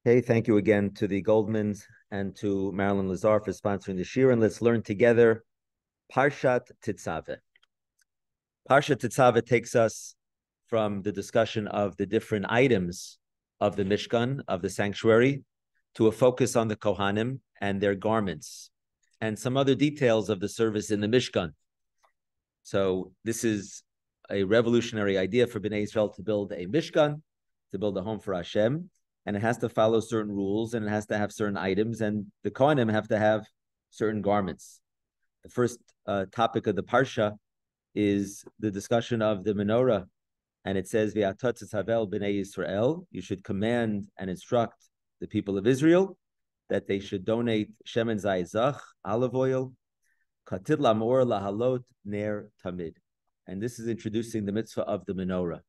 Hey, thank you again to the Goldmans and to Marilyn Lazar for sponsoring the shir, and let's learn together Parshat Tetzaveh. Parshat Tetzaveh takes us from the discussion of the different items of the Mishkan, of the sanctuary, to a focus on the Kohanim and their garments, and some other details of the service in the Mishkan. So this is a revolutionary idea for Bnei Israel to build a Mishkan, to build a home for Hashem, and it has to follow certain rules, and it has to have certain items, and the Kohanim have to have certain garments. The first topic of the Parsha is the discussion of the menorah, and it says, "V'atat tetzaveh b'nei Yisrael." You should command and instruct the people of Israel that they should donate shemen zayzach, olive oil, katid lamor lahalot ner tamid, and this is introducing the mitzvah of the menorah.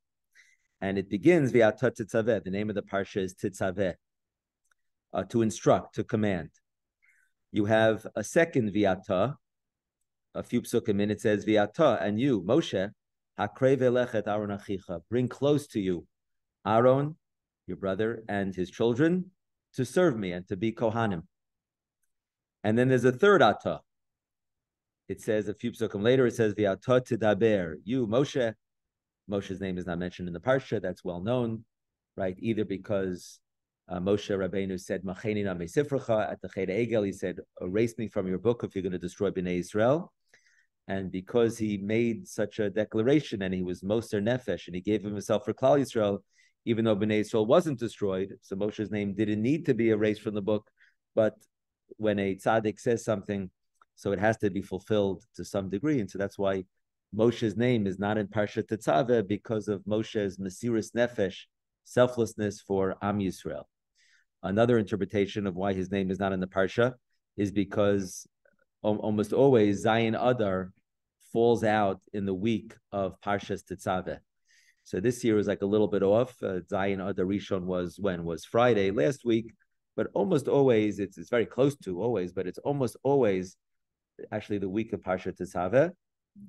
And it begins v'atat tetzaveh. The name of the parsha is Tetzaveh, to instruct, to command. You have a second v'ata, a few psukim in. It says v'ata, and you, Moshe, hakrei velechet Aaron achicha, bring close to you Aaron, your brother, and his children to serve me and to be kohanim. And then there's a third ata. It says a few psukim later. It says v'ata tidaber, you, Moshe. Moshe's name is not mentioned in the parsha. That's well known, right? Either because Moshe Rabbeinu said, "Macheni na me'sifrecha," at the Cheder Egel, he said, "Erase me from your book if you're going to destroy Bnei Israel." And because he made such a declaration and he was Moser Nefesh and he gave himself for Klal Yisrael, even though Bnei Israel wasn't destroyed, so Moshe's name didn't need to be erased from the book. But when a tzaddik says something, so it has to be fulfilled to some degree, and so that's why Moshe's name is not in Parshat Tetzaveh, because of Moshe's Mesiris Nefesh, selflessness for Am Yisrael. Another interpretation of why his name is not in the Parsha is because almost always Zayin Adar falls out in the week of Parshas Tetzaveh. So this year is like a little bit off. Zayin Adar Rishon was Friday last week, but almost always, it's very close to always, but it's almost always actually the week of Parshat Tetzaveh.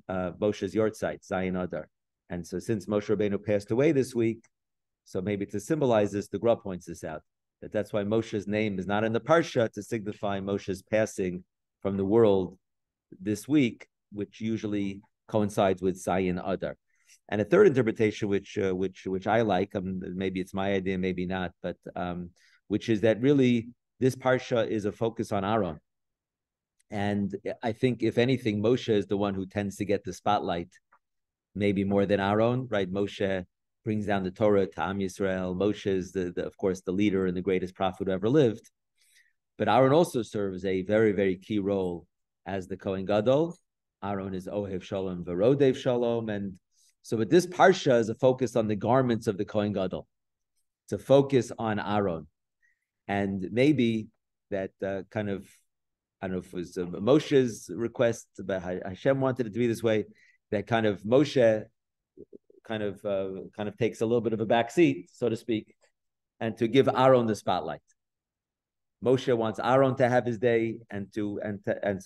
Moshe's Yortzeit, Zayin Adar. And so since Moshe Rabbeinu passed away this week, so maybe to symbolize this, the Gra points this out, that's why Moshe's name is not in the Parsha, to signify Moshe's passing from the world this week, which usually coincides with Zayin Adar. And a third interpretation, which I like, maybe it's my idea, maybe not, but which is that really this Parsha is a focus on Aaron. And I think, if anything, Moshe is the one who tends to get the spotlight, maybe more than Aaron, right? Moshe brings down the Torah to Am Yisrael. Moshe is, of course, the leader and the greatest prophet who ever lived. But Aaron also serves a very, very key role as the Kohen Gadol. Aaron is Ohev Shalom, Verodev Shalom. And so with this Parsha is a focus on the garments of the Kohen Gadol. It's a focus on Aaron. And maybe that kind of, I don't know if it was Moshe's request, but Hashem wanted it to be this way, that kind of Moshe kind of takes a little bit of a backseat, so to speak, and to give Aaron the spotlight. Moshe wants Aaron to have his day, and so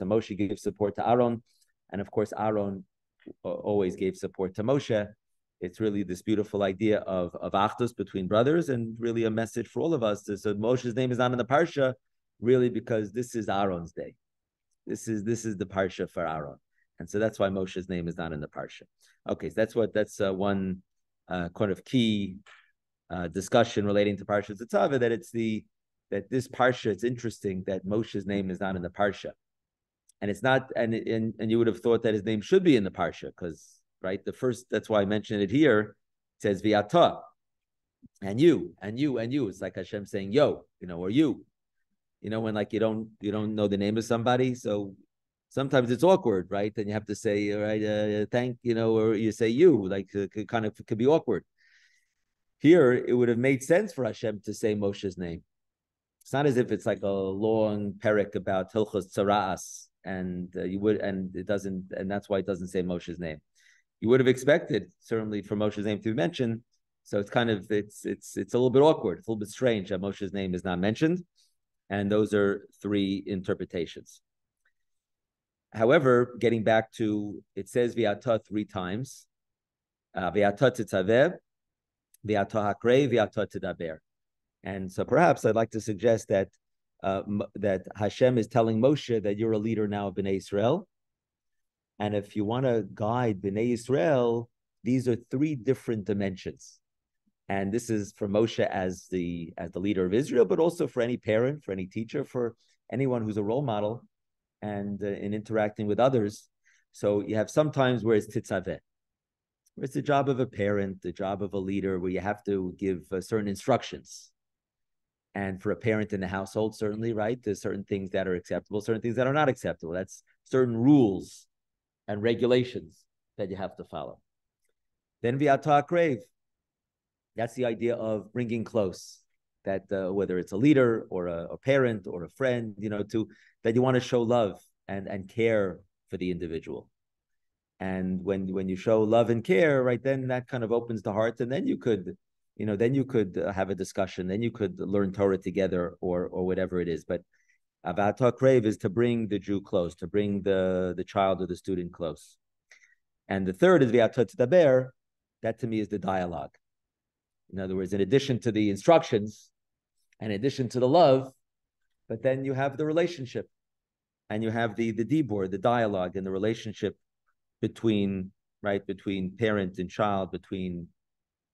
Moshe gives support to Aaron, and of course Aaron always gave support to Moshe. It's really this beautiful idea of achdus between brothers, and really a message for all of us. So Moshe's name is not in the parsha, really, because this is Aaron's day. This is the parsha for Aaron, and so that's why Moshe's name is not in the parsha. Okay, so that's one kind of key discussion relating to Parshat Tetzaveh, that this parsha, it's interesting that Moshe's name is not in the parsha, and it's not, and you would have thought that his name should be in the parsha, because right, that's why I mentioned it here. It says v'ata, and you. It's like Hashem saying yo, or you. When like you don't know the name of somebody, so sometimes it's awkward, right? And you have to say, all right, thank, or you say you, like it could be awkward. Here, it would have made sense for Hashem to say Moshe's name. It's not as if it's like a long parak about Hilchos Tzara'as, and it doesn't, and that's why it doesn't say Moshe's name. You would have expected certainly for Moshe's name to be mentioned. So it's it's a little bit awkward. It's a little bit strange that Moshe's name is not mentioned. And those are three interpretations. However, getting back to, it says v'ata 3 times. V'ata tetzaveh, v'ata hakrei, v'ata tedaber. And so perhaps I'd like to suggest that that Hashem is telling Moshe that you're a leader now of Bnei Israel. And if you want to guide Bnei Israel, these are three different dimensions. And this is for Moshe as the leader of Israel, but also for any parent, for any teacher, for anyone who's a role model and in interacting with others. So you have sometimes where it's Tetzaveh, where it's the job of a parent, the job of a leader, where you have to give certain instructions. And for a parent in the household, certainly, right, there's certain things that are acceptable, certain things that are not acceptable. That's certain rules and regulations that you have to follow. Then V'ata Akrev, that's the idea of bringing close. That whether it's a leader or a parent or a friend, that you want to show love and care for the individual. And when you show love and care, right, then that kind of opens the heart, and then you could have a discussion, then you could learn Torah together or whatever it is. But V'ata Akrev is to bring the Jew close, to bring the child or the student close. And the third is V'ata Tdaber. That to me is the dialogue. In other words, in addition to the instructions, and in addition to the love, but then you have the relationship, and you have the dibur, the dialogue, and the relationship between parent and child, between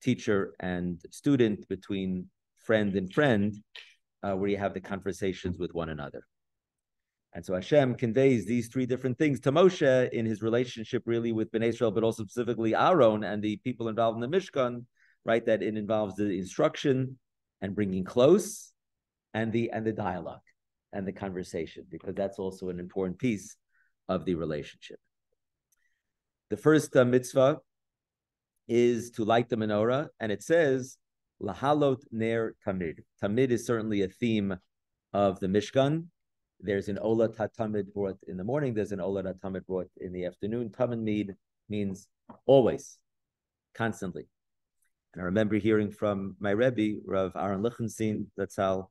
teacher and student, between friend and friend, where you have the conversations with one another. And so Hashem conveys these three different things to Moshe in his relationship really with Bnei Israel, but also specifically Aaron and the people involved in the Mishkan, right? That it involves the instruction and bringing close, and the dialogue and the conversation, because that's also an important piece of the relationship. The first mitzvah is to light the menorah, and it says lahalot ner tamid. Tamid is certainly a theme of the Mishkan. There's an ola tamid brought in the morning. There's an ola tamid brought in the afternoon. Tamid means always, constantly. And I remember hearing from my Rabbi, Rav Aaron Lichtenstein, that's how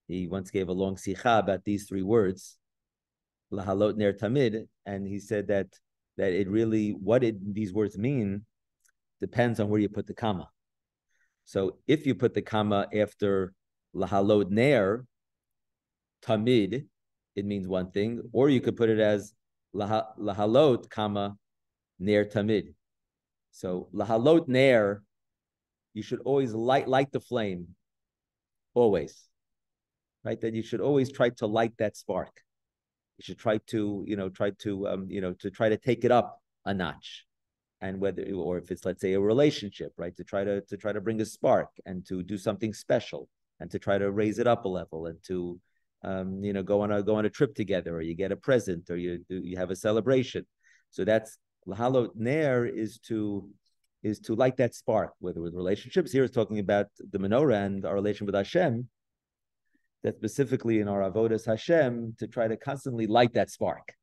he once gave a long sikha about these three words, lahalot ner tamid, and he said that it really, these words mean depends on where you put the comma. So if you put the comma after lahalot ner tamid, it means one thing, or you could put it as lahalot, comma, ner tamid. So lahalot ner, you should always light the flame, always, right? That you should always try to light that spark. You should try to try to take it up a notch, and or if it's, let's say, a relationship, right? To try to bring a spark and to do something special and to try to raise it up a level and to go on a trip together, or you get a present, or you have a celebration. So that's lahalot ner is to light that spark, whether with relationships. Here is talking about the menorah and our relation with Hashem. That specifically in our avodas Hashem, to try to constantly light that spark.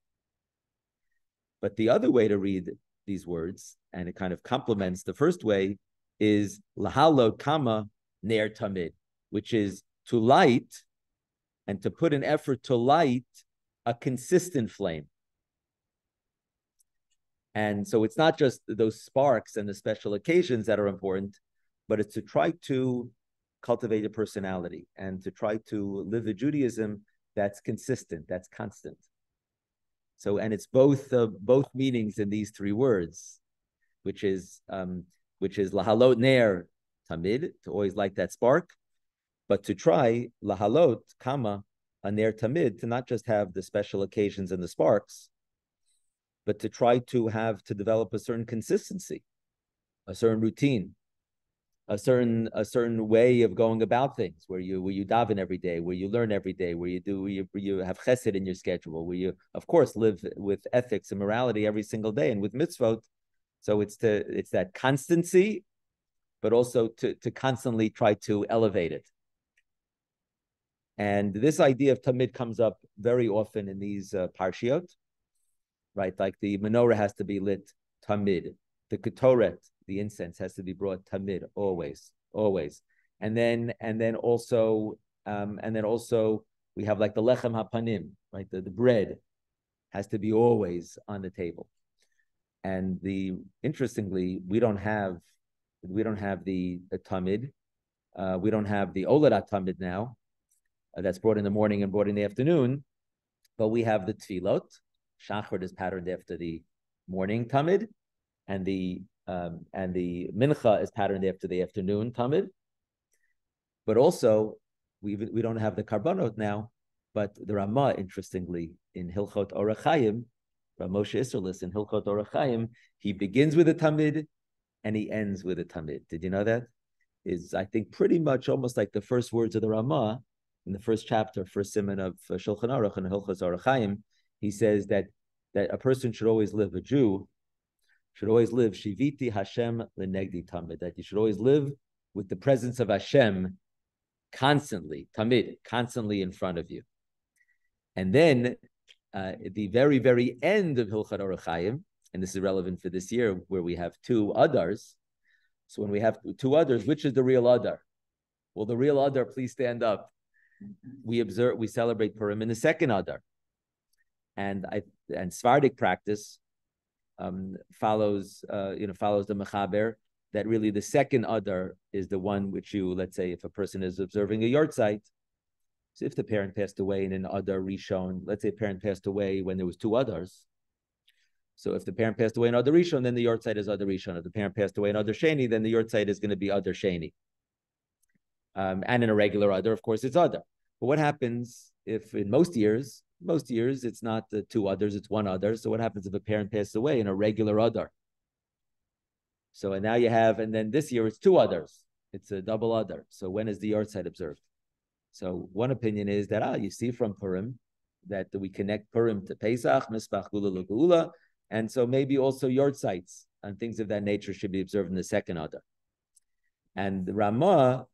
But the other way to read these words, and it kind of complements the first way, is lahalot kama ner tamid, which is to light and to put an effort to light a consistent flame. And so it's not just those sparks and the special occasions that are important, but it's to try to cultivate a personality and to try to live a Judaism that's consistent, that's constant. So, and it's both meanings in these three words, which is lahalot ner tamid, to always light that spark, but to try lahalot kama a ner tamid, to not just have the special occasions and the sparks, but to try to develop a certain consistency, a certain routine, a certain way of going about things, where you daven every day, where you learn every day, where you have chesed in your schedule, where you, of course, live with ethics and morality every single day, and with mitzvot. So it's that constancy, but also to constantly try to elevate it. And this idea of tamid comes up very often in these parshiot, right? Like the menorah has to be lit tamid, the ketoret, the incense, has to be brought tamid, always. And then also we have like the lechem hapanim, right? The bread has to be always on the table. And interestingly, we don't have the tamid We don't have the Oladat Tamid now, that's brought in the morning and brought in the afternoon, but we have the Tfilot. Shachar is patterned after the morning Tamid, and the Mincha is patterned after the afternoon Tamid. But also, we don't have the Karbanot now, but the Ramah, interestingly, in Hilchot Orach Chaim, Moshe Isserlis in Hilchot Orach Chaim, he begins with a Tamid and he ends with a Tamid. Did you know that? Is, I think, pretty much almost like the first words of the Ramah in the first chapter, first siman of Shulchan Aruch and Hilchot Orach Chaim. He says that a person should always live, a Jew should always live Shiviti Hashem Lenegdi Tamid, that you should always live with the presence of Hashem constantly, Tamid, constantly in front of you. And then at the very, very end of Hilchot Orach Chaim, and this is relevant for this year, where we have two Adars. So when we have two Adars, which is the real Adar? Well, the real Adar, please stand up. We celebrate Purim in the second Adar. And Sephardic practice follows the Mechaber, that really the second Adar is the one which you, let's say, if a person is observing a yortzeit, so if the parent passed away in an Adar Rishon, let's say a parent passed away when there was two Adars. So if the parent passed away in Adar Rishon, then the yortzeit is Adar Rishon. If the parent passed away in Adar Sheni, then the yortzeit is going to be Adar Sheni. And in a regular Adar, of course, it's Adar. But what happens if in most years it's not the two Adars, it's one Adar. So what happens if a parent passed away in a regular Adar? So and now you have, and then this year it's two Adars. It's a double Adar. So when is the yortzeit observed? So one opinion is that you see from Purim that we connect Purim to Pesach, Mispach Gula Lugula, and so maybe also yortzeits and things of that nature should be observed in the second Adar. And the Ramosha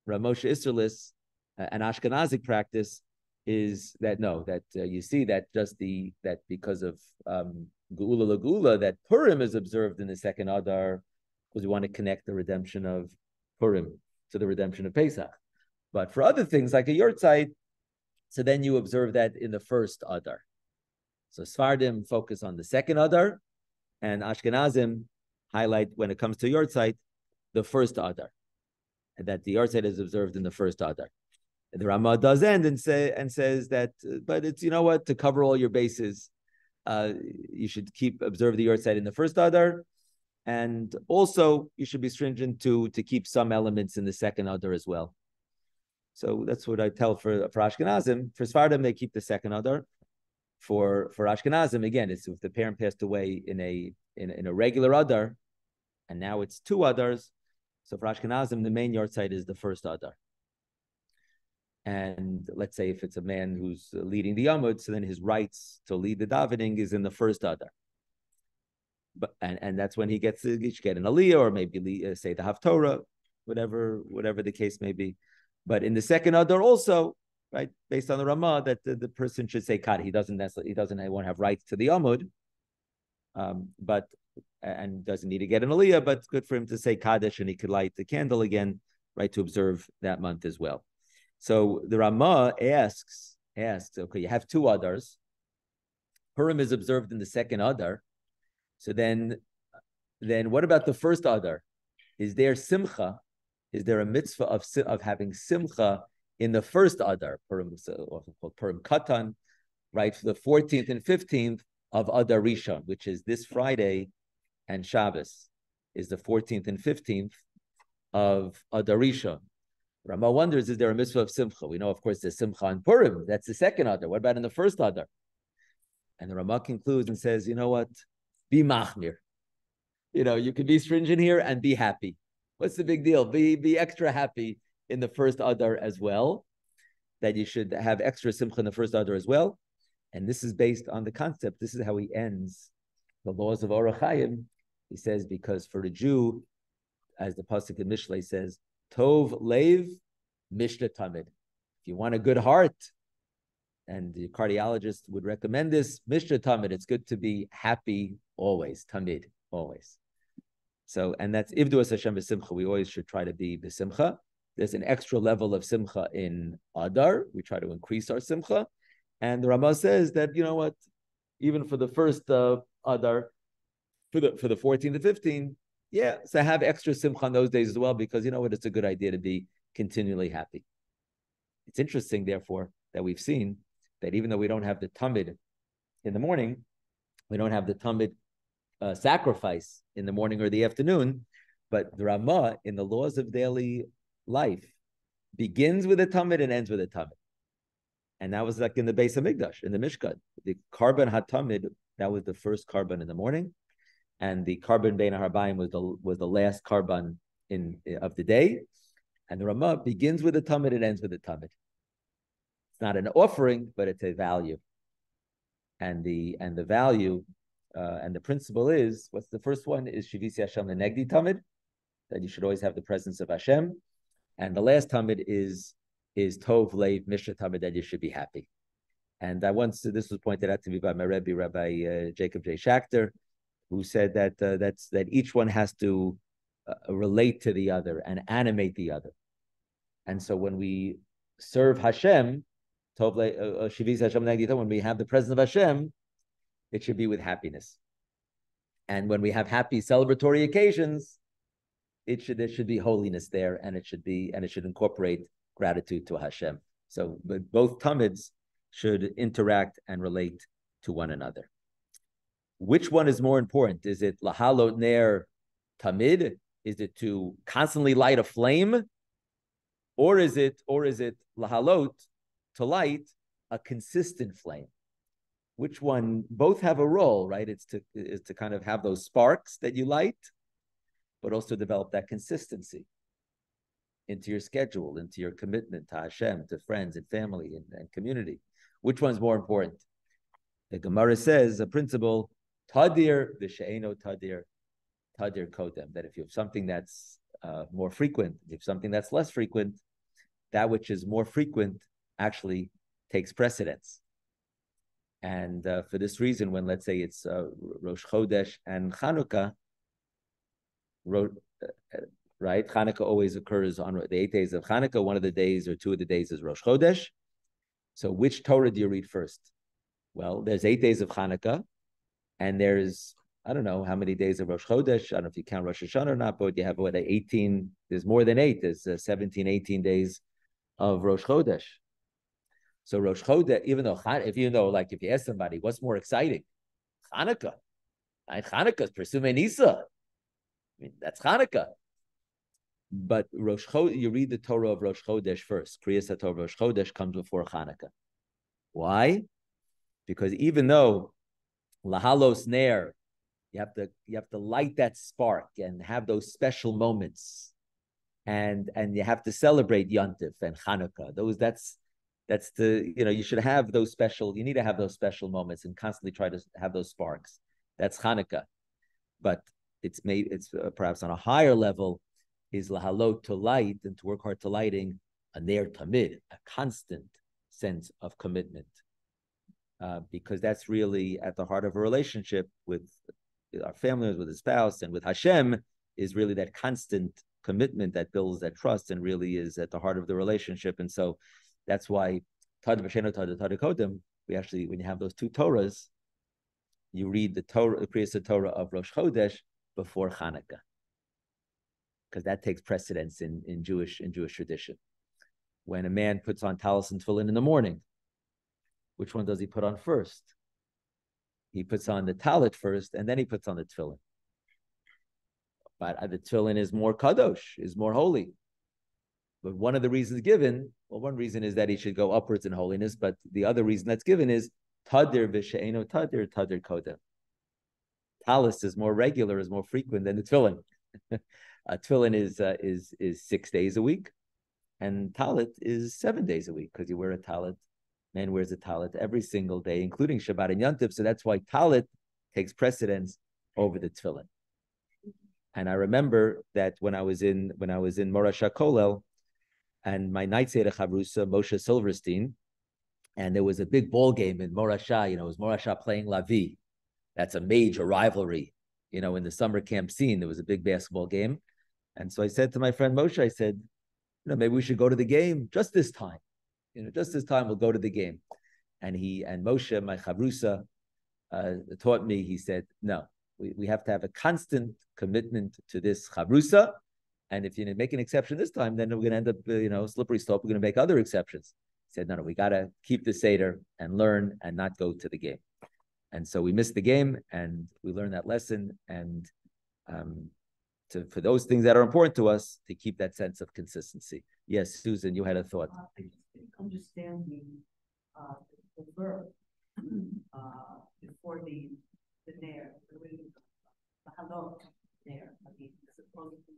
Isserlis, an Ashkenazic practice is that you see that that because of Geula Lagula, that Purim is observed in the second Adar because we want to connect the redemption of Purim to the redemption of Pesach. But for other things like a yortzeit, so then you observe that in the first Adar. So Sfardim focus on the second Adar, and Ashkenazim highlight, when it comes to yortzeit, the first Adar, and that the yortzeit is observed in the first Adar. And the Ramah does end and says that, but it's, you know what, to cover all your bases, you should observe the yortzeit in the first Adar, and also you should be stringent to keep some elements in the second Adar as well. So that's what I tell for Ashkenazim. For Sfardim, they keep the second Adar. For Ashkenazim, again, it's if the parent passed away in a regular Adar, and now it's two Adars. So for Ashkenazim, the main yortzeit is the first Adar. And let's say if it's a man who's leading the Yamud, so then his rights to lead the davening is in the first Adar. But and that's when he should get an aliyah, or maybe say the Haftorah, whatever the case may be. But in the second Adar also, right, based on the Ramah, that the person should say Kaddish. He doesn't want to have rights to the Amud, but doesn't need to get an Aliyah, but it's good for him to say Kaddish, and he could light the candle again, right, to observe that month as well. So the Ramah asks, okay, you have two Adars. Purim is observed in the second Adar. So then what about the first Adar? Is there Simcha? Is there a mitzvah of having Simcha in the first Adar, Purim, also called Purim Katan, right, for the 14th and 15th of Adar Rishon, which is this Friday, and Shabbos is the 14th and 15th of Adar Rishon. Ramah wonders, is there a mitzvah of Simcha? We know, of course, there's Simcha on Purim. That's the second Adar. What about in the first Adar? And the Ramah concludes and says, you know what? Be machmir. You can be stringent here and be happy. What's the big deal? Be extra happy in the first Adar as well, that you should have extra Simcha in the first Adar as well. And this is based on the concept. This is how he ends the laws of Orach Chaim. He says, because for a Jew, as the Pasuk in Mishlei says, Tov Lev Mishla Tamid. If you want a good heart, and the cardiologist would recommend this, Mishla Tamid, it's good to be happy always, Tamid, always. So, and that's Ivdu as Hashem b'simcha. We always should try to be b'simcha. There's an extra level of simcha in Adar. We try to increase our simcha. And the Ramah says that, you know what, even for the first Adar, for the 14th to 15th, so have extra simcha on those days as well, because you know what, it's a good idea to be continually happy. It's interesting, therefore, that we've seen that even though we don't have the tamid in the morning, we don't have the tamid sacrifice in the morning or the afternoon, but the Ramah in the laws of daily life begins with a tamid and ends with a tamid. And that was like in the Beis Hamikdash, in the Mishkan. The Karban HaTamid, that was the first Karban in the morning. And the Karban Bein HaRabayim was the last Karban of the day. And the Ramah begins with a Tamid and ends with a Tamid. It's not an offering, but it's a value. And the value and the principle is, what's the first one? Is Shivisi Hashem Lenegdi Tamid, that you should always have the presence of Hashem. And the last Tamid is Tov Leiv Mishra Tamid, that you should be happy. And this was pointed out to me by my Rabbi, Rabbi Jacob J. Schachter, who said that each one has to relate to the other and animate the other. And so when we serve Hashem, Tov Shivis Hashem Nagdita, when we have the presence of Hashem, it should be with happiness. And when we have happy celebratory occasions, there should be holiness there, and it should incorporate gratitude to Hashem. So both tamids should interact and relate to one another. Which one is more important? Is it lahalot ner tamid? Is it to constantly light a flame? Or is it lahalot, to light a consistent flame? Which one? Both have a role, right? It's to kind of have those sparks that you light, but also develop that consistency into your schedule, into your commitment to Hashem, to friends and family and community. Which one's more important? The Gemara says a principle, tadir v'she'eno tadir kodem, that if you have something that's more frequent, if you have something that's less frequent, that which is more frequent actually takes precedence. And for this reason, when let's say it's Rosh Chodesh and Chanukah, right? Chanukah always occurs on the 8 days of Chanukah. One of the days or 2 of the days is Rosh Chodesh. So which Torah do you read first? Well, there's 8 days of Chanukah, and there's, I don't know how many days of Rosh Chodesh. I don't know if you count Rosh Hashanah or not, but you have 18, there's more than 8. There's 17, 18 days of Rosh Chodesh. So Rosh Chodesh, if you ask somebody, what's more exciting? Chanukah. Chanukah is Persume Nisa. I mean, that's Chanukah. But Rosh Chodesh, you read the Torah of Rosh Chodesh first. Kriyas HaTorah of Rosh Chodesh comes before Chanukah. Why? Because even though Lahalos Ner, you have to light that spark and have those special moments, and you have to celebrate Yontif and Chanukah. That's you should have those special. You need to have those special moments and constantly try to have those sparks. That's Chanukah, but it's perhaps on a higher level is lahalot, to light and to work hard to lighting a ner tamid, a constant sense of commitment, because that's really at the heart of a relationship with our families, with a spouse, and with Hashem, is really that constant commitment that builds that trust and really is at the heart of the relationship. And so that's why we actually, when you have those 2 Torahs, you read the Torah, the Kriyas Torah of Rosh Chodesh before Chanukah, because that takes precedence in Jewish tradition. When a man puts on talis and tefillin in the morning, which one does he put on first? He puts on the talit first, and then he puts on the tefillin. But the tefillin is more kadosh, is more holy. But one of the reasons given, one reason is that he should go upwards in holiness, but the other reason that's given is tadir v'she'eno tadir kodem. Talis is more regular, is more frequent than the tefillin. Tefillin is 6 days a week, and talit is 7 days a week, because you wear a talit. Man wears a talit every single day, including Shabbat and Yontif. So that's why talit takes precedence over the tefillin. And I remember that when I was in Morash HaKolel, and my night Seder Chavrusa, Moshe Silverstein, and there was a big ball game in Morasha. It was Morasha playing Lavi. That's a major rivalry. In the summer camp scene, there was a big basketball game. And so I said to my friend Moshe, I said, maybe we should go to the game just this time. Just this time we'll go to the game. And Moshe, my Chavrusa, taught me, he said, no, we have to have a constant commitment to this Chavrusa, And if you make an exception this time, then we're going to end up, slippery slope. We're going to make other exceptions. He said, no, we got to keep the Seder and learn and not go to the game. And so we missed the game and we learned that lesson. And for those things that are important to us, to keep that sense of consistency. Yes, Susan, you had a thought. I just understanding the verb before the nair, the halot there. I mean, as opposed to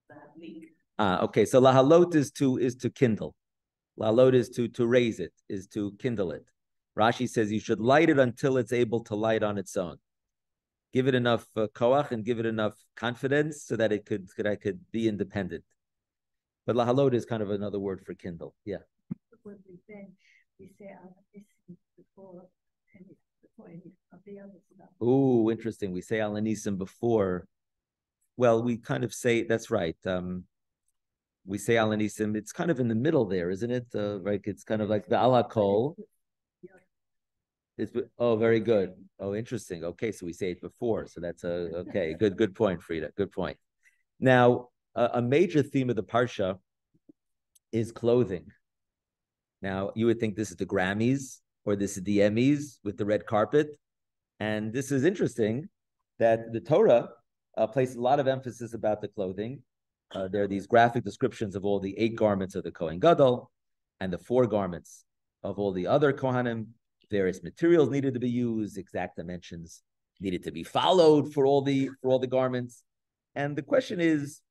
the hadlik. Okay. So lahalot is to kindle. Lahalot is to raise it, is to kindle it. Rashi says you should light it until it's able to light on its own. Give it enough koach and give it enough confidence so that it could be independent. But lahalot is kind of another word for kindle. Yeah. When we bench, we say before any of the other stuff. Ooh, interesting. We say al-anisim before. Well, we kind of say, that's right. We say al-anisim. It's kind of in the middle there, isn't it? Right? It's kind of like the alakol. Very good. Oh, interesting. Okay, so we say it before. So that's okay. Good point, Frida. Good point. Now, a major theme of the Parsha is clothing. Now, you would think this is the Grammys or this is the Emmys with the red carpet. And this is interesting that the Torah places a lot of emphasis about the clothing. There are these graphic descriptions of all the 8 garments of the Kohen Gadol and the 4 garments of all the other Kohanim. Various materials needed to be used, exact dimensions needed to be followed for all the garments. And the question is,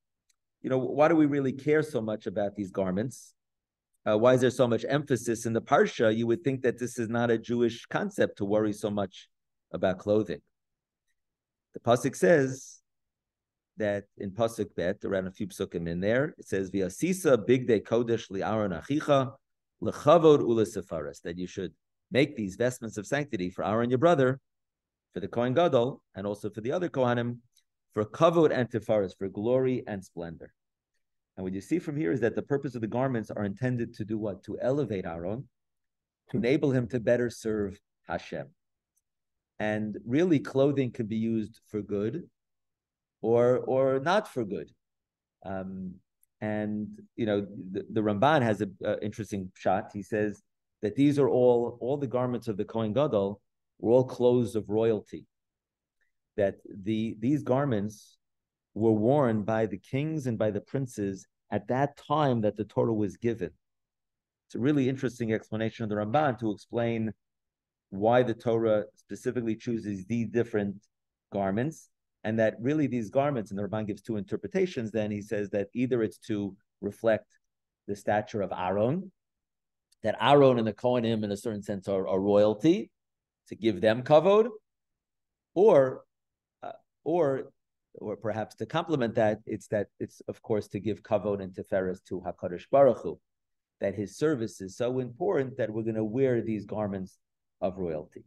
why do we really care so much about these garments? Why is there so much emphasis in the Parsha? You would think that this is not a Jewish concept to worry so much about clothing. The pasuk says that in pasuk bet, around a few psukim in there, it says v'asisa bigdei kodesh li'aron achicha lechavod ulesefaras, that you should make these vestments of sanctity for Aaron, your brother, for the Kohen Gadol, and also for the other Kohanim, for kavod and tifaras, for glory and splendor. And what you see from here is that the purpose of the garments are intended to do what? To elevate Aaron, to enable him to better serve Hashem. And really, clothing can be used for good or not for good. The Ramban has an interesting shot. He says that these are all the garments of the Kohen Gadol were all clothes of royalty. That these garments were worn by the kings and by the princes at that time that the Torah was given. It's a really interesting explanation of the Ramban to explain why the Torah specifically chooses these different garments, and that really these garments, and the Ramban gives 2 interpretations, then he says that either it's to reflect the stature of Aaron, that Aaron and the Kohanim in a certain sense are royalty, to give them kavod, or perhaps to complement that, it's of course to give kavod and tiferes to HaKadosh Baruch Hu, that his service is so important that we're going to wear these garments of royalty.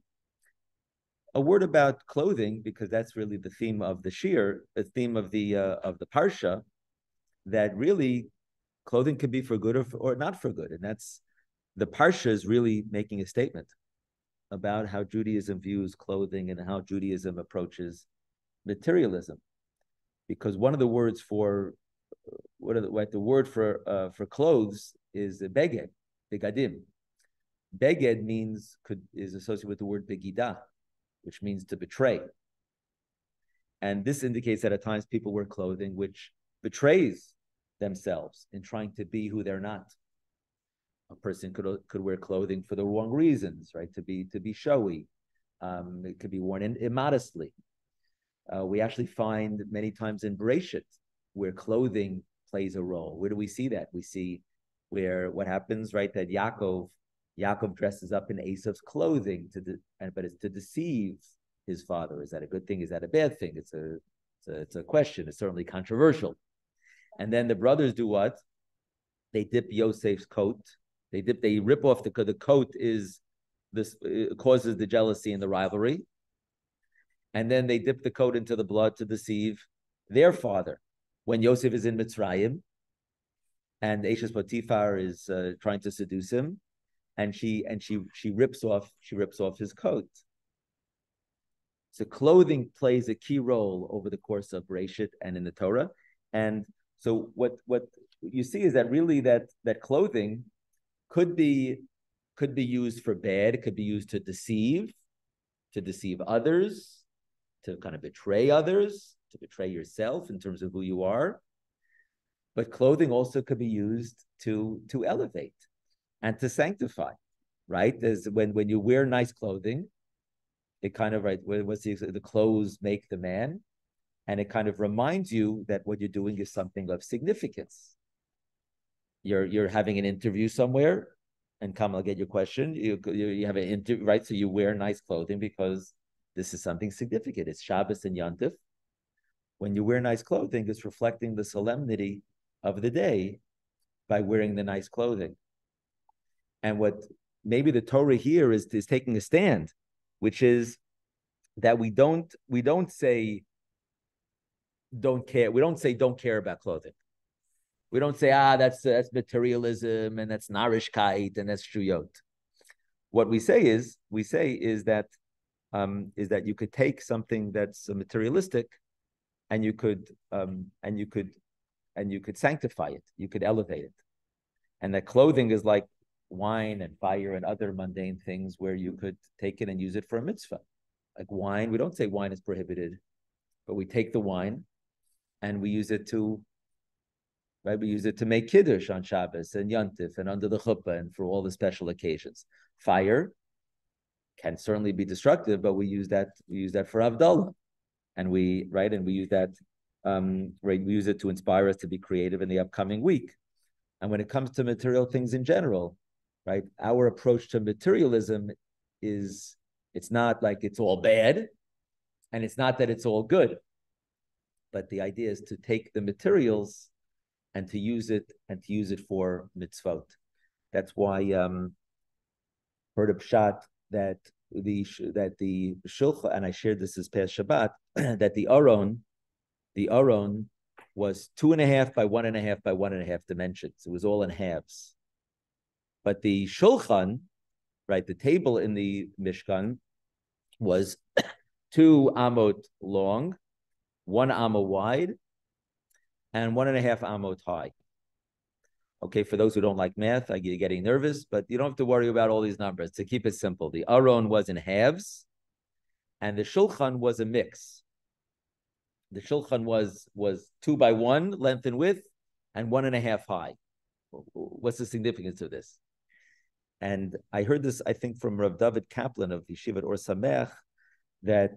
A word about clothing, because that's really the theme of the Shir, the theme of the Parsha, that really clothing can be for good or not for good, and that's the Parsha is really making a statement about how Judaism views clothing and how Judaism approaches materialism. Because one of the words for for clothes is beged, begadim. Beged is associated with the word begidah, which means to betray. And this indicates that at times people wear clothing which betrays themselves in trying to be who they're not. A person could wear clothing for the wrong reasons, right? To be showy. It could be worn immodestly. We actually find many times in Parshat where clothing plays a role. Where do we see that? We see where what happens, right? That Yaakov dresses up in Esav's clothing but it's to deceive his father. Is that a good thing? Is that a bad thing? It's a question. It's certainly controversial. And then the brothers do what? They dip Yosef's coat. They rip off the coat causes the jealousy and the rivalry. And then they dip the coat into the blood to deceive their father. When Yosef is in Mitzrayim, and Eshes Potiphar is trying to seduce him, and she rips off his coat. So clothing plays a key role over the course of Bereshit and in the Torah. And So what you see is that really that clothing could be used for bad. It could be used to deceive others, to kind of betray others, to betray yourself in terms of who you are. But clothing also could be used to elevate and to sanctify, right? There's when you wear nice clothing, it kind of, right, what's the clothes make the man, and it kind of reminds you that what you're doing is something of significance. You're having an interview somewhere, and come, I'll get your question. You have an interview, right? So you wear nice clothing because this is something significant. It's Shabbos and Yontif. When you wear nice clothing, it's reflecting the solemnity of the day by wearing the nice clothing. And what maybe the Torah here is taking a stand, which is that we don't say don't care. We don't say don't care about clothing. We don't say, that's materialism and that's narishkeit and that's shuyot. What we say is that you could take something that's materialistic and you could sanctify it. You could elevate it. And that clothing is like wine and fire and other mundane things where you could take it and use it for a mitzvah. Like wine, we don't say wine is prohibited, but we take the wine and we use it to, right? We use it to make kiddush on Shabbos and Yontif and under the chuppah and for all the special occasions. Fire can certainly be destructive, but we use that for Havdalah, and we use that, we use it to inspire us to be creative in the upcoming week. And when it comes to material things in general, right, our approach to materialism is, it's not like it's all bad, and it's not that it's all good, but the idea is to take the materials and to use it for mitzvot. That's why heard a pshat that the shulchan, and I shared this past Shabbat, that the aron was 2.5 by 1.5 by 1.5 dimensions. It was all in halves. But the shulchan, right, the table in the Mishkan, was 2 amot long, 1 amot wide, and 1.5 amot high. Okay, for those who don't like math, I get getting nervous, but you don't have to worry about all these numbers. To keep it simple, the aron was in halves, and the shulchan was a mix. The shulchan was 2 by 1 length and width, and 1.5 high. What's the significance of this? And I heard this, I think, from Rav David Kaplan of Yeshivat Or Sameach, that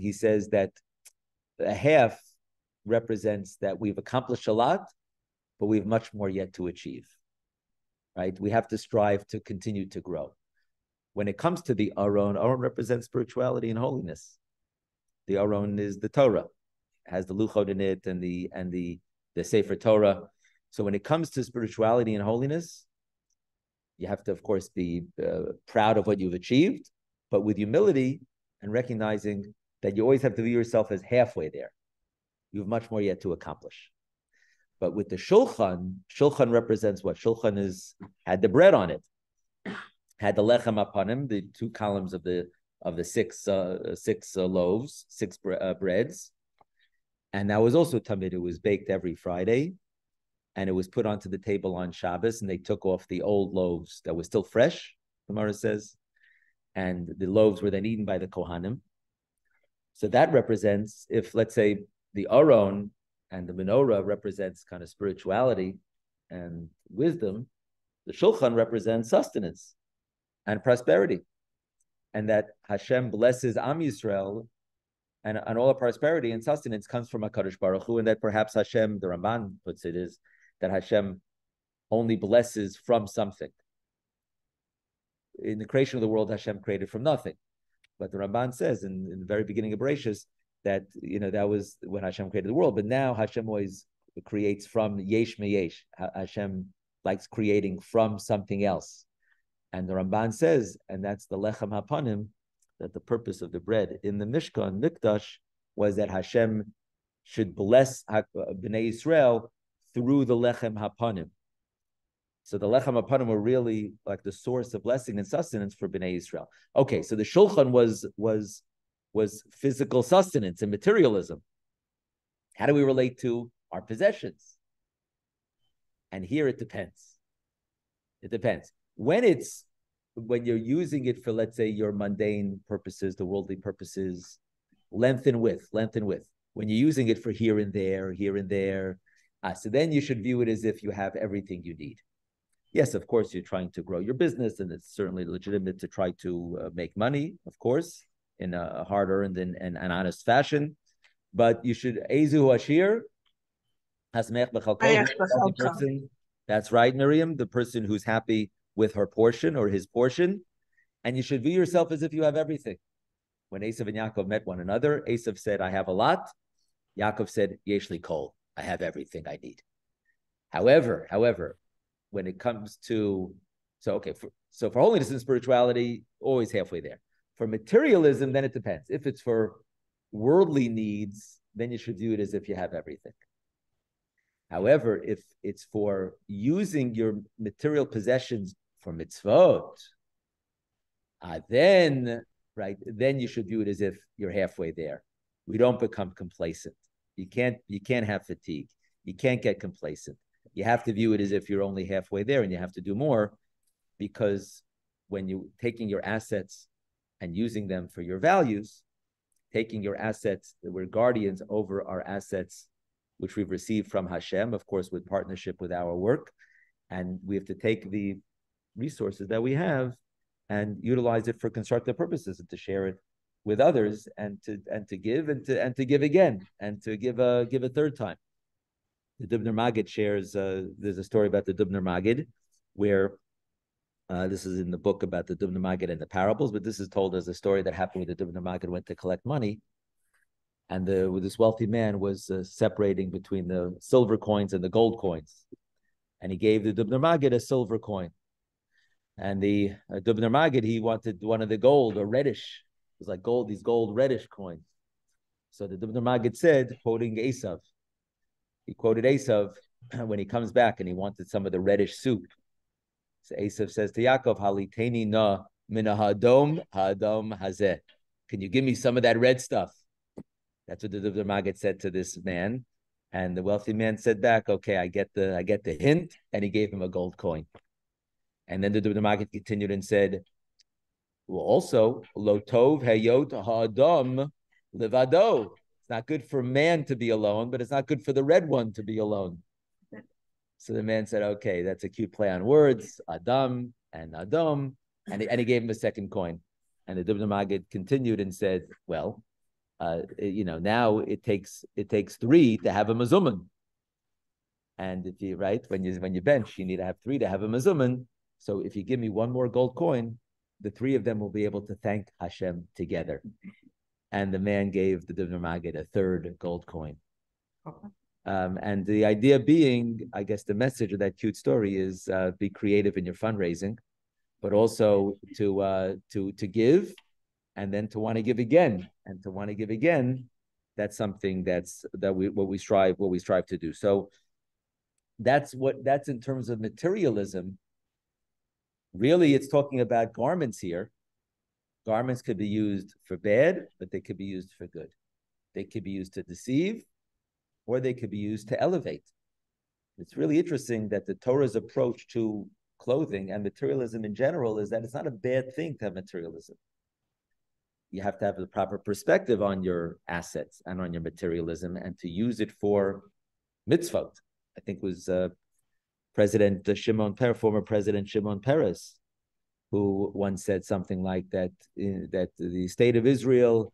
he says that a half represents that we've accomplished a lot, but we have much more yet to achieve, right? We have to strive to continue to grow. When it comes to the Aron represents spirituality and holiness. The Aron is the Torah. It has the Luchot in it and the Sefer Torah. So when it comes to spirituality and holiness, you have to, of course, be proud of what you've achieved, but with humility and recognizing that you always have to view yourself as halfway there. You have much more yet to accomplish. But with the shulchan represents what? Shulchan had the bread on it, had the lechem upon him, the 2 columns of the 6 loaves, 6 breads, and that was also tamid. It was baked every Friday, and it was put onto the table on Shabbos, and they took off the old loaves that were still fresh, the Gemara says, and the loaves were then eaten by the Kohanim. So that represents, if let's say the Aron and the menorah represents kind of spirituality and wisdom, the shulchan represents sustenance and prosperity, and that Hashem blesses Am Yisrael, and all the prosperity and sustenance comes from HaKadosh Baruch Hu, and that perhaps Hashem, the Ramban puts it, is that Hashem only blesses from something. In the creation of the world, Hashem created from nothing. But the Ramban says in the very beginning of Bereshis that, that was when Hashem created the world. But now Hashem always creates from yesh meyesh. Hashem likes creating from something else. And the Ramban says, and that's the lechem hapanim, that the purpose of the bread in the Mishkan, Mikdash, was that Hashem should bless Bnei Yisrael through the lechem hapanim. So the lechem hapanim were really like the source of blessing and sustenance for Bnei Yisrael. Okay, so the shulchan was physical sustenance and materialism. How do we relate to our possessions. And here it depends. It depends. When you're using it for, let's say, your mundane purposes, the worldly purposes, length and width. When you're using it for here and there, so then you should view it as if you have everything you need. Yes, of course, you're trying to grow your business, and it's certainly legitimate to try to make money, of course, in a hard-earned and an honest fashion. But you should, Ezu Ashir, Hasmech B'chalko, person. That's right, Miriam, the person who's happy with her portion or his portion. And you should view yourself as if you have everything. When Esav and Yaakov met one another, Esav said, I have a lot. Yaakov said, Yesh li kol, I have everything I need. However, when it comes to, for holiness and spirituality, always halfway there. For materialism, then it depends. If it's for worldly needs, then you should view it as if you have everything. However, if it's for using your material possessions for mitzvot, then you should view it as if you're halfway there. We don't become complacent. You can't have fatigue. You can't get complacent. You have to view it as if you're only halfway there, and you have to do more, because when you're taking your assets and using them for your values, taking your assets, we're guardians over our assets, which we've received from Hashem, of course, with partnership with our work. And we have to take the resources that we have and utilize it for constructive purposes, and to share it with others, and to give and to give again, and to give a third time. The Dubner Maggid shares, there's a story about the Dubner Maggid, where this is in the book about the Dubner Maggid and the parables, but this is told as a story that happened when the Dubner Maggid went to collect money. And this wealthy man was separating between the silver coins and the gold coins. And he gave the Dubner Maggid a silver coin. And the Dubner Maggid, he wanted one of the gold or reddish. It was like gold, these gold reddish coins. So the Dubner Maggid said, quoting Esav, he quoted Esav when he comes back and he wanted some of the reddish soup. So Esav says to Yaakov, Haliteni na min ha'adom hazeh. Can you give me some of that red stuff? That's what the Dubner Maggid said to this man. And the wealthy man said back, okay, I get the hint, and he gave him a gold coin. And then the Dubner Maggid continued and said, well, also, lo tov hayot ha'adam levado. It's not good for man to be alone, but it's not good for the red one to be alone. So the man said, okay, that's a cute play on words, Adam and Adam, and he gave him a second coin. And the Dubner Maggid continued and said, well, now it takes three to have a mazuman. And if you, when you bench, you need to have three to have a mazuman. So if you give me one more gold coin, the three of them will be able to thank Hashem together. And the man gave the Dubner Maggid a third gold coin. Okay. And the idea being, I guess the message of that cute story is be creative in your fundraising, but also to give, and then to want to give again, and to want to give again. That's something what we strive to do. So that's in terms of materialism. Really, it's talking about garments here. Garments could be used for bad, but they could be used for good. They could be used to deceive, or they could be used to elevate. It's really interesting that the Torah's approach to clothing and materialism in general is that it's not a bad thing to have materialism. You have to have the proper perspective on your assets and on your materialism, and to use it for mitzvot. I think it was former President Shimon Peres, who once said something like that, that the state of Israel,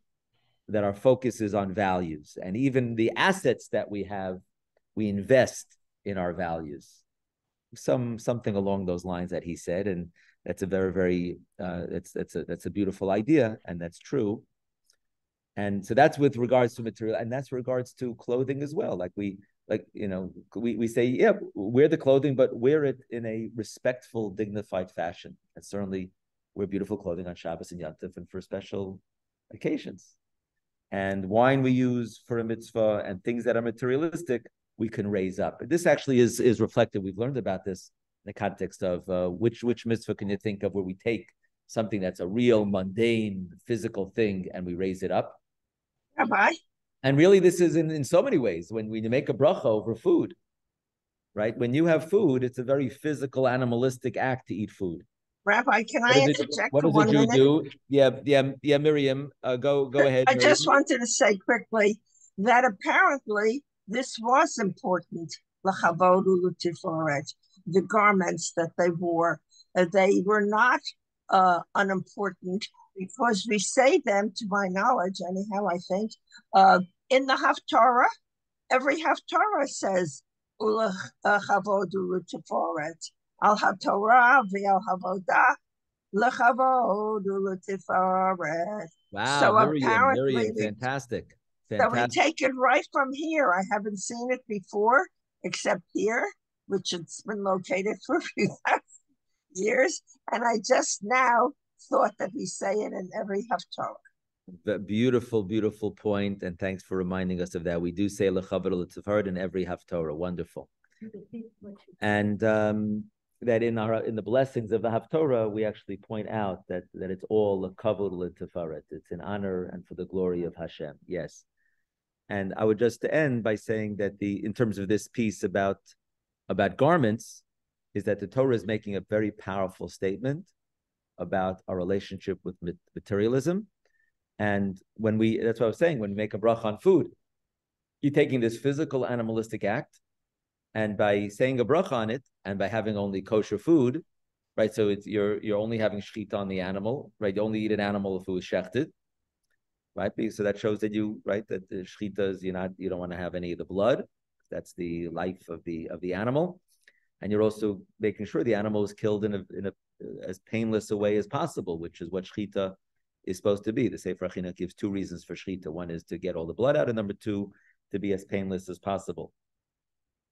that our focus is on values, and even the assets that we have, we invest in our values. Something along those lines that he said, and that's a very, very that's a beautiful idea, and that's true. And so that's with regards to material, and that's regards to clothing as well. We say, yeah, wear the clothing, but wear it in a respectful, dignified fashion. And certainly wear beautiful clothing on Shabbos and Yantif and for special occasions. And wine we use for a mitzvah, and things that are materialistic, we can raise up. This actually is reflected. We've learned about this in the context of which mitzvah can you think of where we take something that's a real mundane physical thing and we raise it up? Rabbi? And really, this is in so many ways. When you make a bracha over food, right? When you have food, it's a very physical, animalistic act to eat food. Rabbi, can I interject What for does a one Jew minute? do? Yeah, Miriam, go ahead, I Miriam. just wanted to say quickly that apparently this was important, the garments that they wore. They were not unimportant because we say them, to my knowledge, anyhow, I think, in the Haftarah. Every Haftarah says, Al Haftarah v'al Havodah Wow, so Miriam, fantastic. we Fantastic. take it right from here. I haven't seen it before, except here, which it's been located for a few years. And I just now thought that we say it in every Haftarah. Beautiful, beautiful point, and thanks for reminding us of that. We do say lechavar l'tzifard in every haftorah. Wonderful, and that in the blessings of the haftorah, we actually point out that it's all lekavod l'tifaret. It's in honor and for the glory of Hashem. Yes, and I would just end by saying that in terms of this piece about garments, is that the Torah is making a very powerful statement about our relationship with materialism. And that's what I was saying, when we make a bracha on food, you're taking this physical animalistic act, and by saying a bracha on it, and by having only kosher food, right? So you're only having shechita on the animal, right? You only eat an animal if it was shechted, right? So that shows that that the shechita is you don't want to have any of the blood. That's the life of the animal, and you're also making sure the animal is killed in a as painless a way as possible, which is what shechita is supposed to be. The Sefer HaChinuch gives two reasons for shechita. One is to get all the blood out, and number two, to be as painless as possible.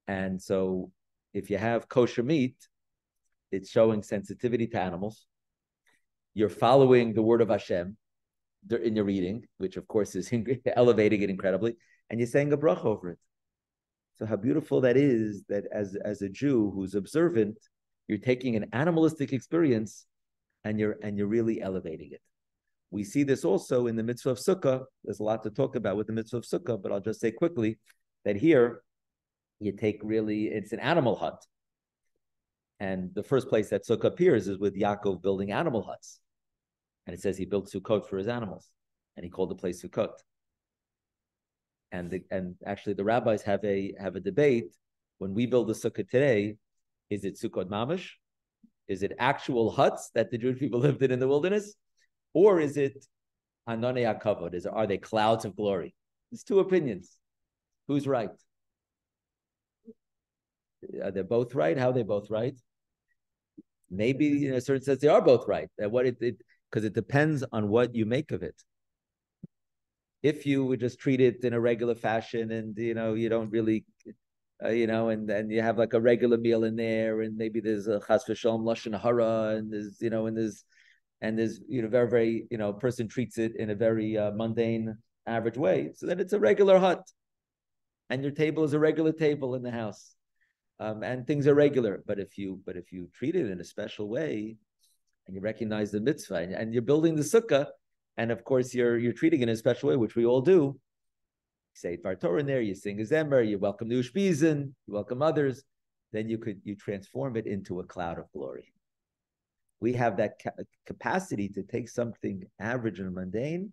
And so if you have kosher meat, it's showing sensitivity to animals. You're following the word of Hashem in your eating, which of course is elevating it incredibly, and you're saying a bracha over it. So how beautiful that is, that as a Jew who's observant, you're taking an animalistic experience and you're really elevating it. We see this also in the mitzvah of sukkah. There's a lot to talk about with the mitzvah of sukkah, but I'll just say quickly that here you take it's an animal hut. And the first place that sukkah appears is with Yaakov building animal huts. And it says he built sukkot for his animals, and he called the place sukkot. And actually the rabbis have a debate. When we build a sukkah today, is it sukkot mamish? Is it actual huts that the Jewish people lived in the wilderness? Or is it Ananei HaKavod? Are they clouds of glory? There's two opinions. Who's right? Are they both right? How are they both right? Maybe in a certain sense they are both right. Because it depends on what you make of it. If you would just treat it in a regular fashion, and you don't really, and then you have like a regular meal in there, and maybe there's a chas v'shalom lashon hara, and there's very, very, person treats it in a very mundane, average way. So then it's a regular hut, and your table is a regular table in the house, and things are regular. But if you treat it in a special way, and you recognize the mitzvah, and you're building the sukkah, and of course you're treating it in a special way, which we all do. You say Dvar Torah in there, you sing a zemer, you welcome the ushpizin, you welcome others. Then you transform it into a cloud of glory. We have that capacity to take something average and mundane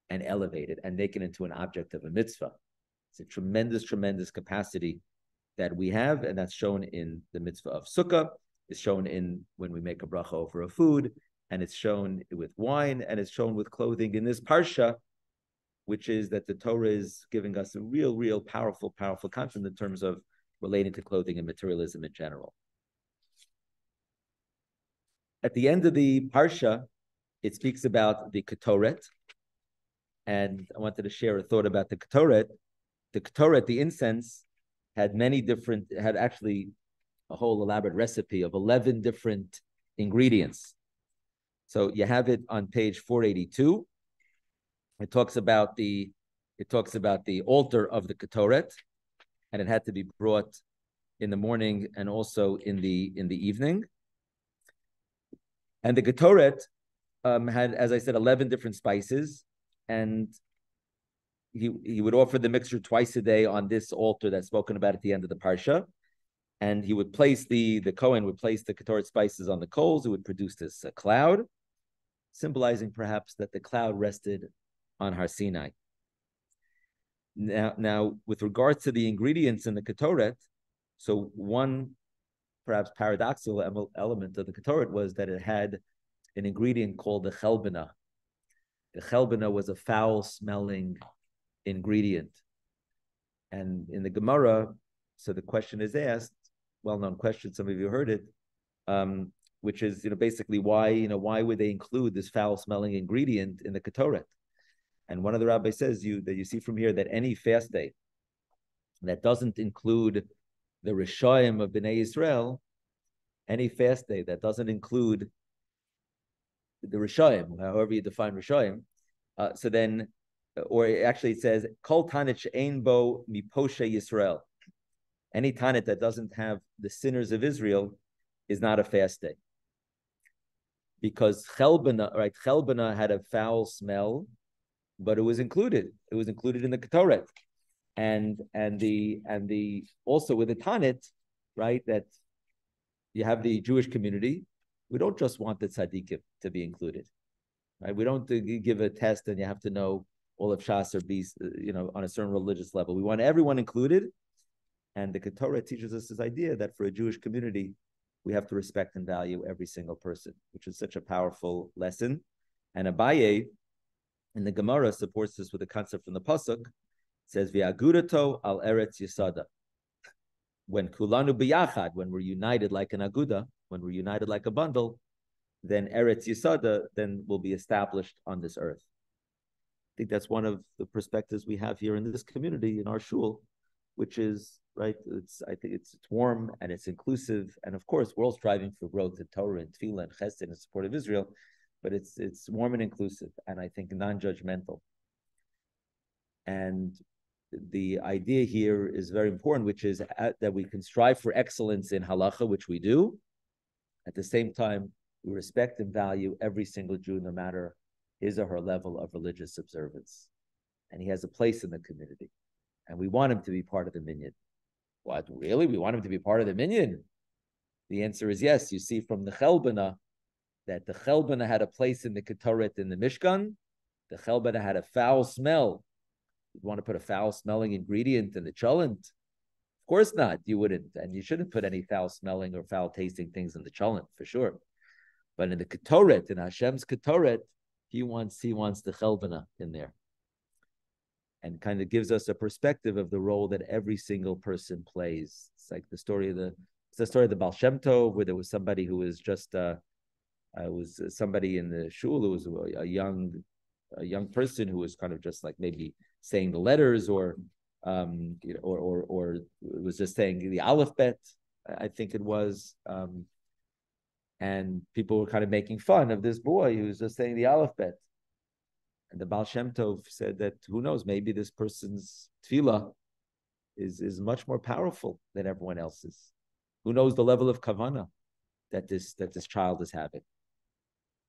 and elevate it and make it into an object of a mitzvah. It's a tremendous, tremendous capacity that we have, and that's shown in the mitzvah of sukkah. It's shown in when we make a bracha over a food, and it's shown with wine, and it's shown with clothing in this parsha, which is that the Torah is giving us a real, real powerful, powerful concept in terms of relating to clothing and materialism in general. At the end of the parsha, it speaks about the ketoret, and I wanted to share a thought about the ketoret. The ketoret, the incense, had actually a whole elaborate recipe of 11 different ingredients. So you have it on page 482. It talks about the altar of the ketoret, and it had to be brought in the morning and also in the evening. And the ketoret had, as I said, 11 different spices, and he would offer the mixture twice a day on this altar that's spoken about at the end of the parsha, and he would place the Kohen would place the Ketoret spices on the coals. It would produce this cloud, symbolizing perhaps that the cloud rested on Har Sinai. Now, with regards to the ingredients in the Ketoret, so one perhaps paradoxical element of the Ketoret was that it had an ingredient called the chelbana. The chelbana was a foul-smelling ingredient. And in the Gemara, so the question is asked, well-known question, some of you heard it, which is, basically why would they include this foul-smelling ingredient in the Ketoret? And one of the rabbis says that you see from here that any fast day that doesn't include the Rishayim of Bnei Yisrael, any fast day that doesn't include the Rishayim, however you define Rishayim, so then, or actually it says, Kol Tanit She'ein Bo Miposhe Yisrael. Any Tanit that doesn't have the sinners of Israel is not a fast day. Because Chelbana had a foul smell, but it was included. It was included in the Ketoret. And the also with the Tanit, right, that you have the Jewish community, we don't just want the tzaddikim to be included, right? We don't give a test and you have to know all of Shas or be, on a certain religious level. We want everyone included, and the Ketoret teaches us this idea that for a Jewish community, we have to respect and value every single person, which is such a powerful lesson. And Abaye in the Gemara supports this with a concept from the pasuk. It says V'agudato al eretz yisada. When kulanu biyachad, when we're united like an aguda, when we're united like a bundle, then Eretz Yisada then will be established on this earth. I think that's one of the perspectives we have here in this community, in our shul, which is, right, I think it's warm and it's inclusive. And of course, we're all striving for growth in Torah and Tefillah and Chesed and support of Israel, but it's warm and inclusive, and I think non-judgmental. And the idea here is very important, which is that we can strive for excellence in halacha, which we do. At the same time, we respect and value every single Jew, no matter his or her level of religious observance. And he has a place in the community. And we want him to be part of the minyan. What, really? We want him to be part of the minyan? The answer is yes. You see from the Chelbana that the Chelbana had a place in the Ketoret in the Mishkan. The Chelbana had a foul smell. You'd want to put a foul-smelling ingredient in the cholent? Of course not. You wouldn't, and you shouldn't put any foul-smelling or foul-tasting things in the cholent for sure. But in the Ketoret, in Hashem's Ketoret, he wants the Chelbana in there, and kind of gives us a perspective of the role that every single person plays. It's like the story of the Baal Shem Tov, where there was somebody who was just was somebody in the shul who was a young person who was kind of just like maybe saying the letters, or was just saying the alphabet, I think it was, and people were kind of making fun of this boy who was just saying the alphabet. And the Baal Shem Tov said that who knows, maybe this person's tefillah is much more powerful than everyone else's. Who knows the level of kavanah that this child is having,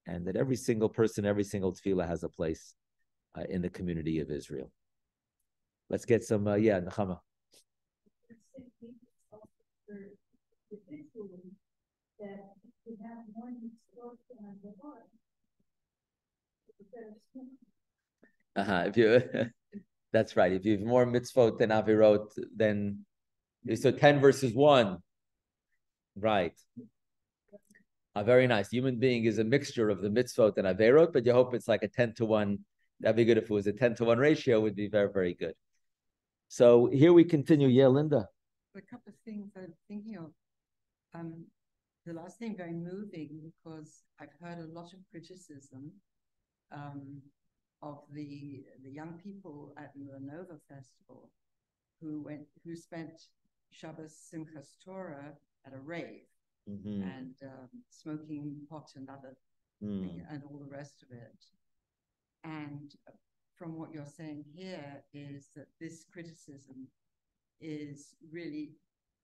and that every single person, every single tefillah has a place in the community of Israel. Let's get some, Nechama. If you, that's right. If you have more mitzvot than avirot, then so 10 versus 1, right? Very nice. Human being is a mixture of the mitzvot and avirot, but you hope it's like a 10-1. That'd be good if it was a 10-1 ratio. Would be very, very good. So here we continue. Yeah, Linda. A couple of things I'm thinking of. The last thing very moving, because I've heard a lot of criticism of the young people at the Nova Festival who spent Shabbos Simchas Torah at a rave, and smoking pot and other and all the rest of it. And from what you're saying here is that this criticism is really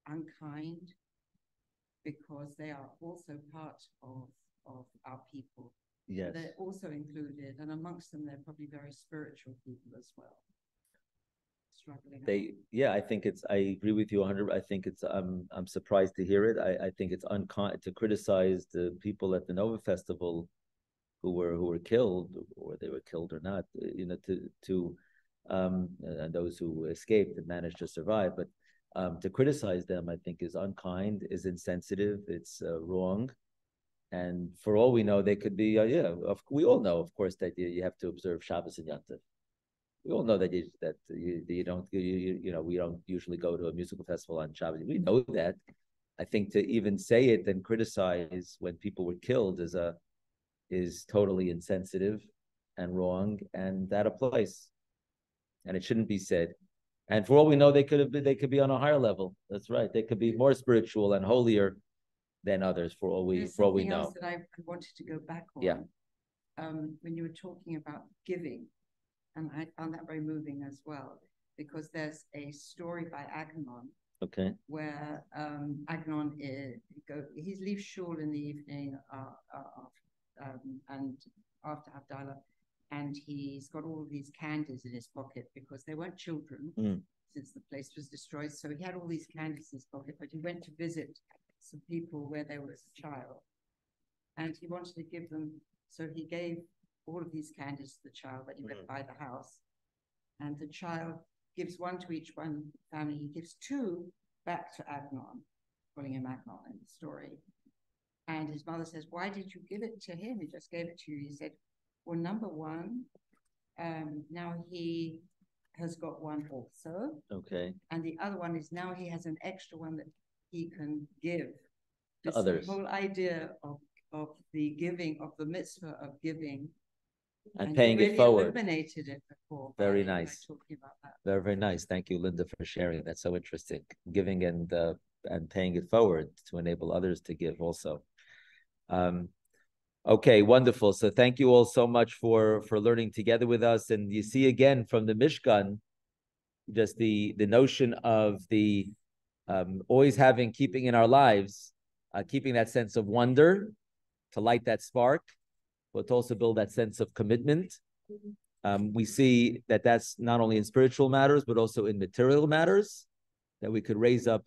unkind, because they are also part of our people. Yes. They're also included, and amongst them, they're probably very spiritual people as well. struggling. I think it's. I agree with you 100. I think it's. I'm surprised to hear it. I think it's unkind to criticize the people at the Nova Festival who were killed, or they were killed or not. And those who escaped and managed to survive. But to criticize them, I think, is unkind, is insensitive. It's wrong. And for all we know, they could be. We all know, of course, that you have to observe Shabbos and Yom Tov. We all know that you don't we don't usually go to a musical festival on Shabbos. We know that. I think to even say it and criticize when people were killed is totally insensitive and wrong and out of place, and it shouldn't be said. And for all we know, they could be on a higher level. That's right. They could be more spiritual and holier than others. For all we know. Else that I wanted to go back on. Yeah. When you were talking about giving. And I found that very moving as well, because there's a story by Agnon, where Agnon he leaves shul in the evening and after Havdalah, and he's got all of these candies in his pocket because they weren't children since the place was destroyed. So he had all these candies in his pocket, but he went to visit some people where there was a child, and he wanted to give them. So he gave all of these candies to the child, but he went by the house, and the child gives one to each one family. He gives two back to Agnon, calling him Agnon in the story. And his mother says, "Why did you give it to him? He just gave it to you." He said, "Well, number one, now he has got one also. Okay. And the other one is now he has an extra one that he can give to others." The whole idea of the giving, of the mitzvah of giving, and paying it forward. Illuminated it before. Very nice. Talking about that. Very, very nice. Thank you, Linda, for sharing. That's so interesting. Giving and paying it forward to enable others to give also. Okay, wonderful. So thank you all so much for learning together with us. And you see again from the Mishkan, just the notion of the always keeping in our lives, keeping that sense of wonder, to light that spark, but to also build that sense of commitment. We see that that's not only in spiritual matters, but also in material matters, that we could raise up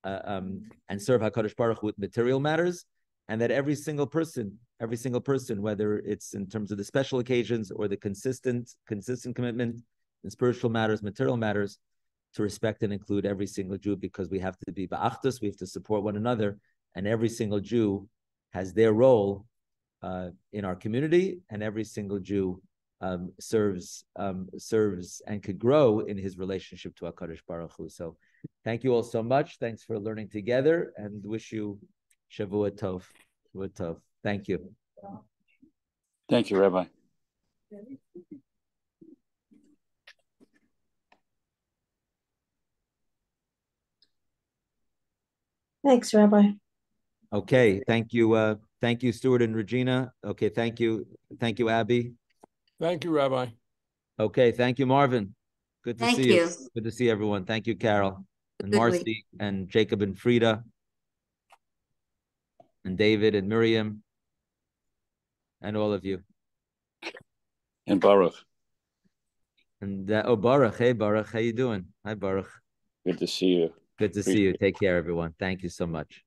and serve HaKadosh Baruch Hu with material matters, and that every single person, whether it's in terms of the special occasions or the consistent commitment in spiritual matters, material matters, to respect and include every single Jew, because we have to be ba'achdus, we have to support one another, and every single Jew has their role in our community, and every single Jew serves and could grow in his relationship to HaKadosh Baruch Hu. So thank you all so much. Thanks for learning together, and wish you Shavua Tov. Shavua Tov. Thank you. Thank you, Rabbi. Thanks, Rabbi. Okay, thank you. Thank you, Stuart and Regina. Okay, thank you, Abby. Thank you, Rabbi. Okay, thank you, Marvin. Good to see you. Good to see everyone. Thank you, Carol and Marcy and Jacob and Frida and David and Miriam and all of you. And Baruch. And Baruch. Hey, Baruch. How you doing? Hi, Baruch. Good to see you. Good to see you. Take care, everyone. Thank you so much.